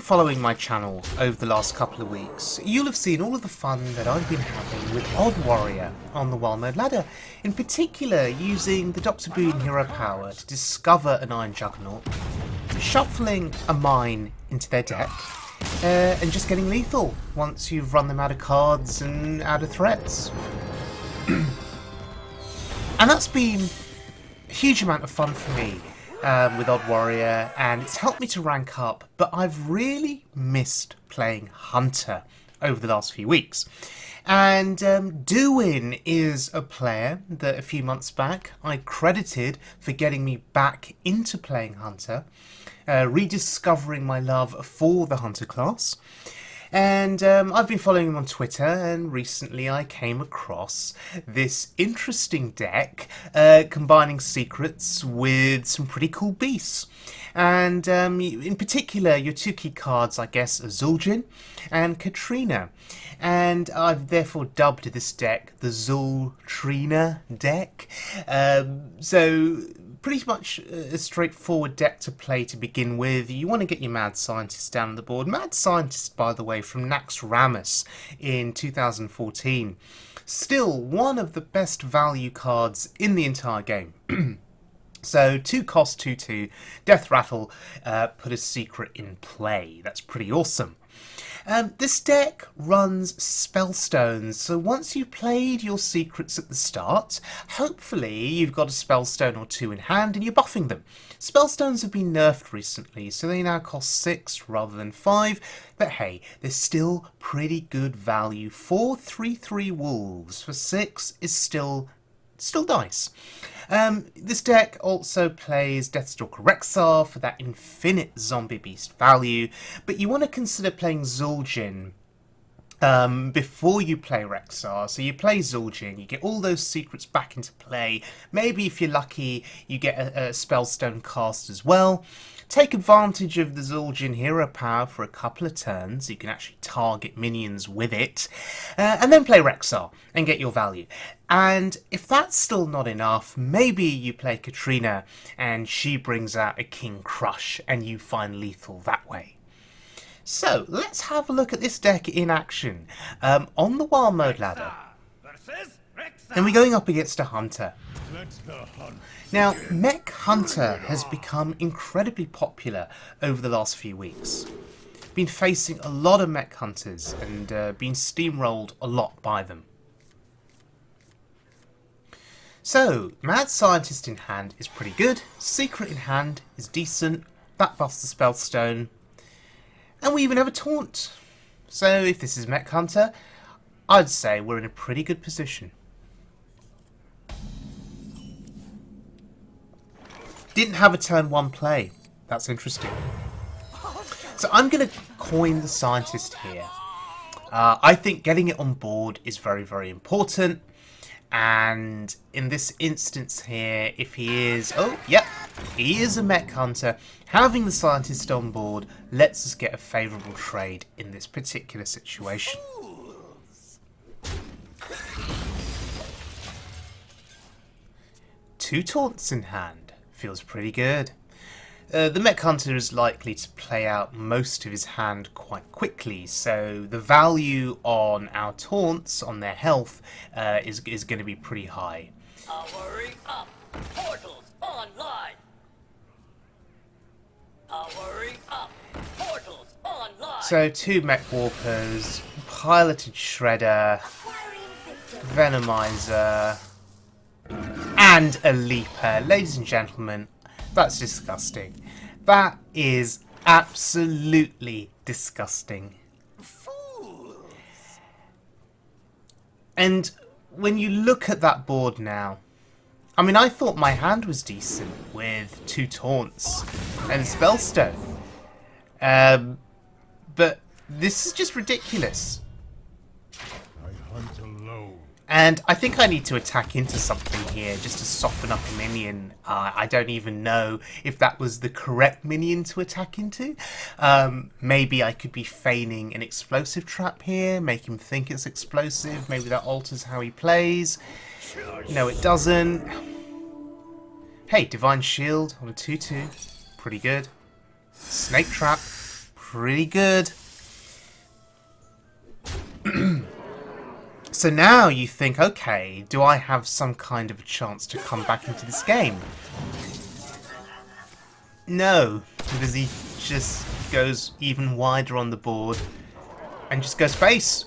following my channel over the last couple of weeks, you'll have seen all of the fun that I've been having with Odd Warrior on the Wild Mode ladder, in particular using the Dr. Boon hero power to discover an Iron Juggernaut, shuffling a mine into their deck, and just getting lethal once you've run them out of cards and out of threats. And that's been a huge amount of fun for me with Odd Warrior, and it's helped me to rank up, but I've really missed playing Hunter over the last few weeks. And Duwin is a player that a few months back I credited for getting me back into playing Hunter, rediscovering my love for the Hunter class. And I've been following him on Twitter, and recently I came across this interesting deck combining secrets with some pretty cool beasts. And in particular, your two key cards, I guess, are Zul'jin and Kathrena. And I've therefore dubbed this deck the Zul'jin deck. So pretty much a straightforward deck to play to begin with. You want to get your Mad Scientist down on the board. Mad Scientist, by the way, from Naxxramas in 2014. Still one of the best value cards in the entire game. So 2 cost, 2/2, Death Rattle, put a secret in play. That's pretty awesome. This deck runs Spellstones, so once you've played your secrets at the start, hopefully you've got a Spellstone or 2 in hand and you're buffing them. Spellstones have been nerfed recently, so they now cost 6 rather than 5, but hey, they're still pretty good value. 4 3/3 wolves for 6 is still nice. This deck also plays Deathstalker Rexar for that infinite zombie beast value, but you want to consider playing Zul'jin before you play Rexar. So you play Zul'jin, you get all those secrets back into play. Maybe if you're lucky, you get a Spellstone cast as well. Take advantage of the Zul'jin hero power for a couple of turns. You can actually target minions with it. And then play Rexar and get your value. And if that's still not enough, maybe you play Kathrena and she brings out a King Crush and you find lethal that way. So let's have a look at this deck in action on the Wild Mode ladder. And we're going up against a Hunter. Now, Mech Hunter has become incredibly popular over the last few weeks. Been facing a lot of Mech Hunters and been steamrolled a lot by them. So, Mad Scientist in hand is pretty good, Secret in hand is decent, that buffs the Spellstone, and we even have a Taunt. So if this is Mech Hunter, I'd say we're in a pretty good position. Didn't have a turn 1 play. That's interesting. So I'm going to coin the Scientist here. I think getting it on board is very, very important. And in this instance here, if he is... Oh, yep. He is a Mech Hunter. Having the Scientist on board lets us get a favourable trade in this particular situation. Two Taunts in hand. Feels pretty good. The Mech Hunter is likely to play out most of his hand quite quickly, so the value on our taunts, on their health, is going to be pretty high. Powering up. Portals online. Powering up. Portals online. So 2 Mech Warpers, Piloted Shredder, Venomizer, and a Leaper. Ladies and gentlemen, that's disgusting. That is absolutely disgusting. Fools. And when you look at that board now, I mean, I thought my hand was decent with 2 Taunts and Spellstone. But this is just ridiculous. I hunt alone. And I think I need to attack into something here just to soften up a minion. I don't even know if that was the correct minion to attack into. Maybe I could be feigning an explosive trap here, make him think it's explosive. Maybe that alters how he plays. No, it doesn't. Hey, Divine Shield on a 2/2. Pretty good. Snake Trap. pretty good. So now you think, okay, do I have some kind of a chance to come back into this game? No, because he just goes even wider on the board and just goes face.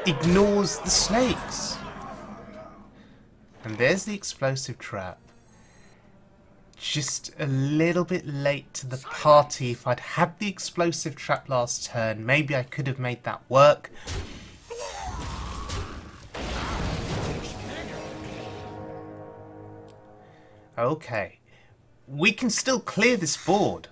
Ignores the snakes. And there's the explosive trap. Just a little bit late to the party. If I'd had the explosive trap last turn, maybe I could have made that work. Okay. We can still clear this board.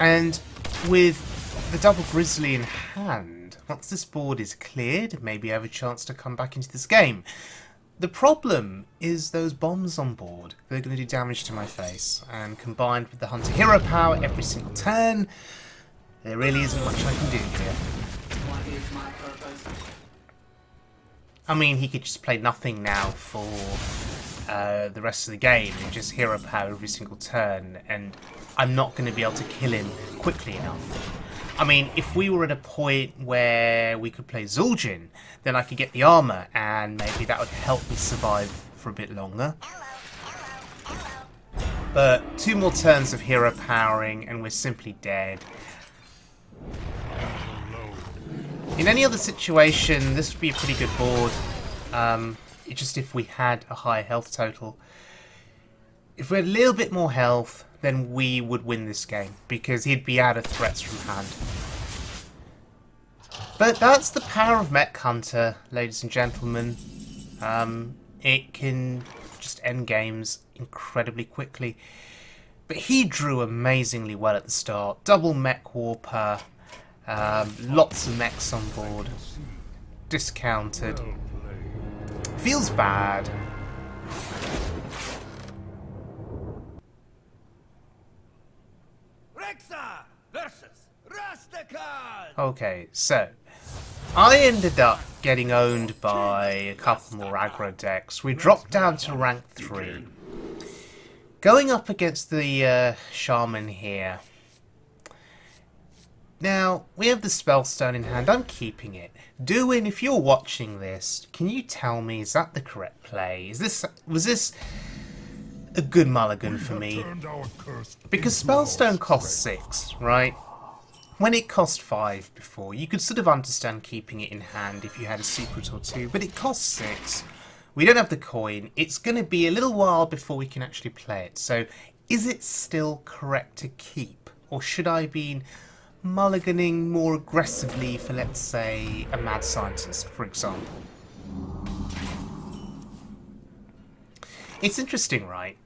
And with the double grizzly in hand, once this board is cleared, maybe I have a chance to come back into this game. The problem is those bombs on board. They're going to do damage to my face. And combined with the Hunter hero power every single turn, there really isn't much I can do here. I mean, he could just play nothing now for the rest of the game and just hero power every single turn, and I'm not going to be able to kill him quickly enough. I mean, if we were at a point where we could play Zul'jin, then I could get the armor, and maybe that would help me survive for a bit longer. But 2 more turns of hero powering, and we're simply dead. In any other situation, this would be a pretty good board. It's just if we had a higher health total. If we had a little bit more health, then we would win this game, because he'd be out of threats from hand. But that's the power of Mech Hunter, ladies and gentlemen. It can just end games incredibly quickly. But he drew amazingly well at the start. Double Mech Warper. Lots of mechs on board. Discounted. Feels bad. Okay, so I ended up getting owned by a couple more aggro decks. We dropped down to rank 3. Going up against the Shaman here. Now, we have the Spellstone in hand. I'm keeping it. Duwin, if you're watching this, can you tell me, is that the correct play? Was this a good mulligan for me? Because Spellstone costs 6, right? When it cost 5 before, you could sort of understand keeping it in hand if you had a secret or 2, but it costs 6. We don't have the coin. It's going to be a little while before we can actually play it. So, is it still correct to keep? Or should I be mulliganing more aggressively for, let's say, a mad scientist, for example? It's interesting, right?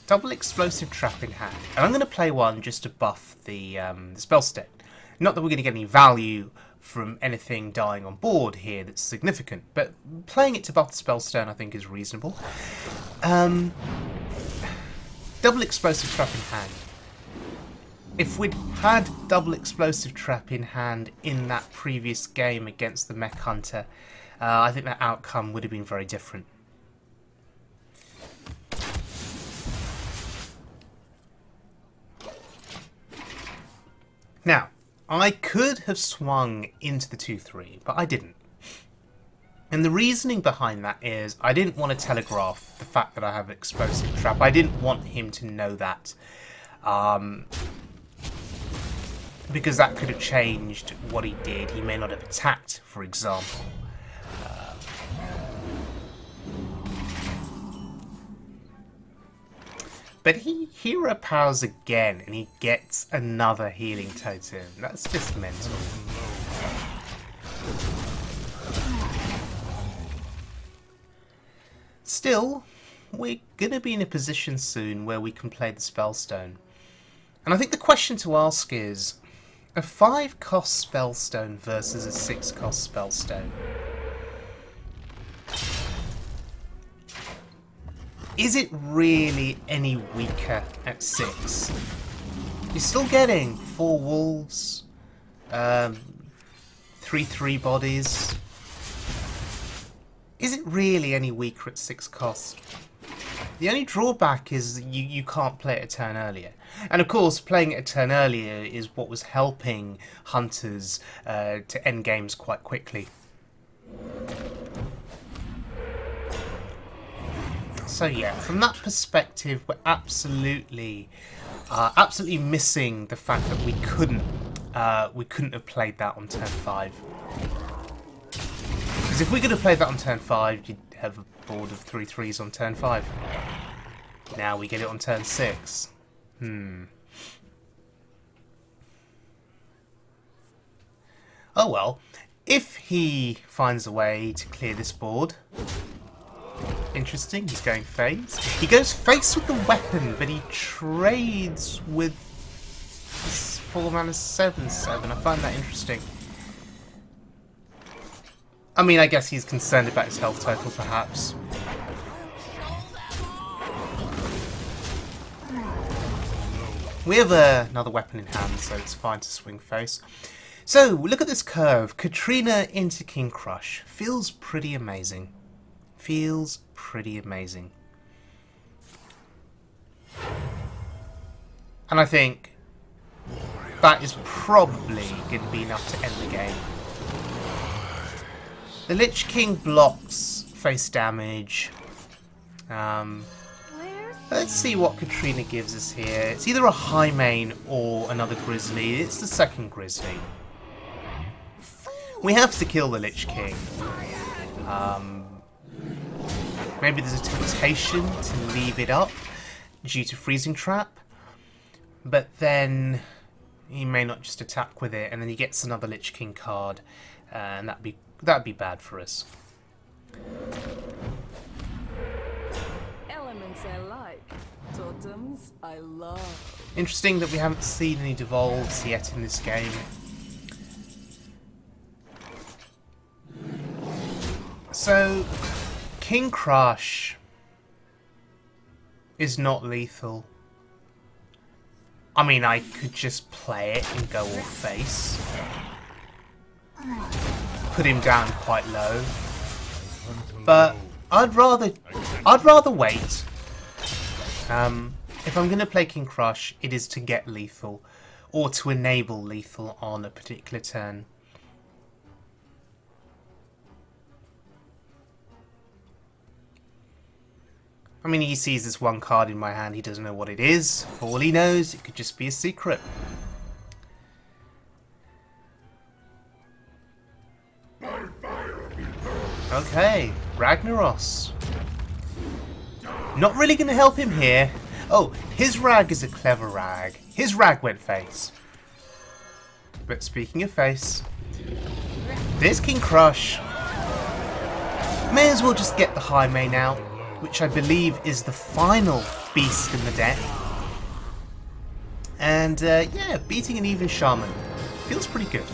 Double explosive trap in hand. And I'm going to play one just to buff the Spellstone. Not that we're going to get any value from anything dying on board here that's significant, but playing it to buff the Spellstone I think is reasonable. Double explosive trap in hand. If we'd had double explosive trap in hand in that previous game against the Mech Hunter, I think that outcome would have been very different. Now, I could have swung into the 2-3, but I didn't. And the reasoning behind that is I didn't want to telegraph the fact that I have explosive trap. I didn't want him to know that. Because that could have changed what he did. He may not have attacked, for example. But he hero powers again, and he gets another healing totem. That's just mental. Still, we're going to be in a position soon where we can play the Spellstone. And I think the question to ask is, a 5-cost Spellstone versus a 6-cost Spellstone. Is it really any weaker at 6? You're still getting 4 wolves, 3/3 bodies. Is it really any weaker at 6 cost? The only drawback is you can't play it a turn earlier. And of course, playing it a turn earlier is what was helping hunters to end games quite quickly. So yeah, from that perspective, we're absolutely missing the fact that we couldn't have played that on turn 5. Because if we could have played that on turn 5, you'd have a board of 3/3s on turn 5. Now we get it on turn 6. Oh well. If he finds a way to clear this board... Interesting, he's going face. He goes face with the weapon, but he trades with this 4-mana 7/7. I find that interesting. I mean, I guess he's concerned about his health total, perhaps. We have another weapon in hand, so it's fine to swing face. So, look at this curve. Kathrena into King Crush. Feels pretty amazing. Feels pretty amazing. And I think that is probably going to be enough to end the game. The Lich King blocks face damage. Let's see what Kathrena gives us here. It's either a high main or another Grizzly. It's the second Grizzly. We have to kill the Lich King. Maybe there's a temptation to leave it up due to Freezing Trap, but then he may not just attack with it, and then he gets another Lich King card, and that'd be bad for us. Elements I like, totems I love. Interesting that we haven't seen any devolves yet in this game. So, King Crush is not lethal. I mean, I could just play it and go all face. Put him down quite low. But I'd rather wait. If I'm going to play King Crush, it is to get lethal, or to enable lethal on a particular turn. I mean, he sees this one card in my hand, he doesn't know what it is. For all he knows, it could just be a secret. Okay, Ragnaros. Not really going to help him here. Oh, his rag is a clever rag. His rag went face. But speaking of face, there's King Crush. May as well just get the high main out, which I believe is the final beast in the deck. And yeah, beating an even shaman feels pretty good.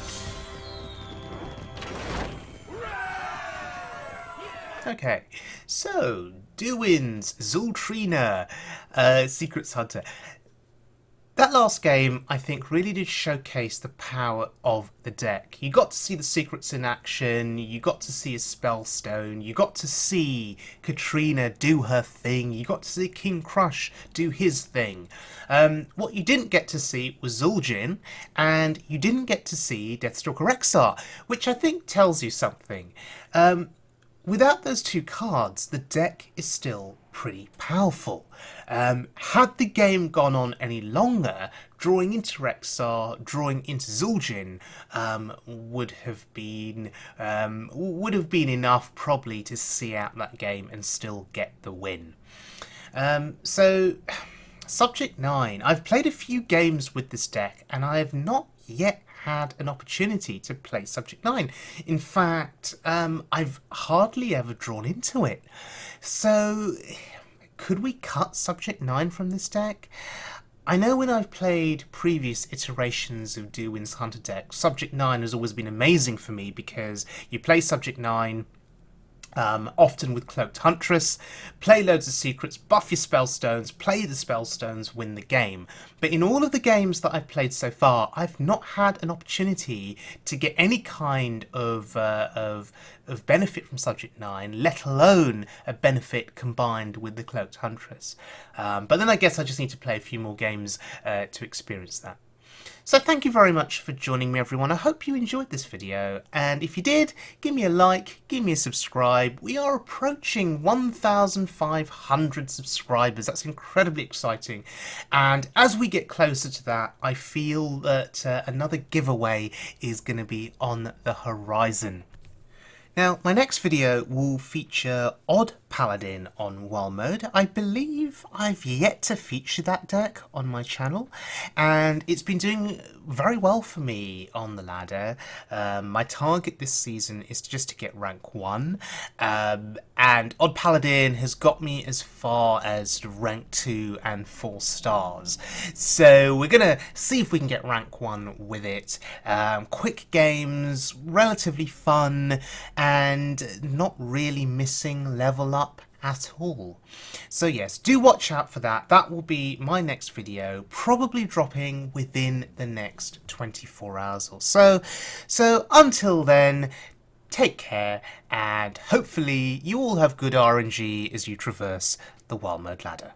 Okay, so Duwin's Zul'jin, Secrets Hunter. That last game, I think, really did showcase the power of the deck. You got to see the secrets in action, you got to see a Spellstone, you got to see Kathrena do her thing, you got to see King Crush do his thing. What you didn't get to see was Zul'jin, and you didn't get to see Deathstalker Exar, which I think tells you something. Without those two cards, the deck is still pretty powerful. Had the game gone on any longer, drawing into Rexar, drawing into Zul'jin would have been enough probably to see out that game and still get the win. So, Subject 9. I've played a few games with this deck, and I have not yet had an opportunity to play Subject 9. In fact, I've hardly ever drawn into it. So, could we cut Subject 9 from this deck? I know when I've played previous iterations of Duwin's Hunter deck, Subject 9 has always been amazing for me because you play Subject 9, often with Cloaked Huntress, play loads of secrets, buff your Spellstones, play the Spellstones, win the game. But in all of the games that I've played so far, I've not had an opportunity to get any kind of benefit from Subject 9, let alone a benefit combined with the Cloaked Huntress. But then I guess I just need to play a few more games to experience that. So thank you very much for joining me, everyone. I hope you enjoyed this video, and if you did, give me a like, give me a subscribe. We are approaching 1,500 subscribers. That's incredibly exciting, and as we get closer to that, I feel that another giveaway is going to be on the horizon. Now, my next video will feature Odd Paladin on Wild Mode. I believe I've yet to feature that deck on my channel, and it's been doing very well for me on the ladder. My target this season is just to get rank 1, and Odd Paladin has got me as far as rank 2 and 4 stars. So we're gonna see if we can get rank 1 with it. Quick games, relatively fun, and not really missing level up at all. So yes, do watch out for that. That will be my next video, probably dropping within the next 24 hours or so. So until then, take care, and hopefully you all have good RNG as you traverse the Wild Mode ladder.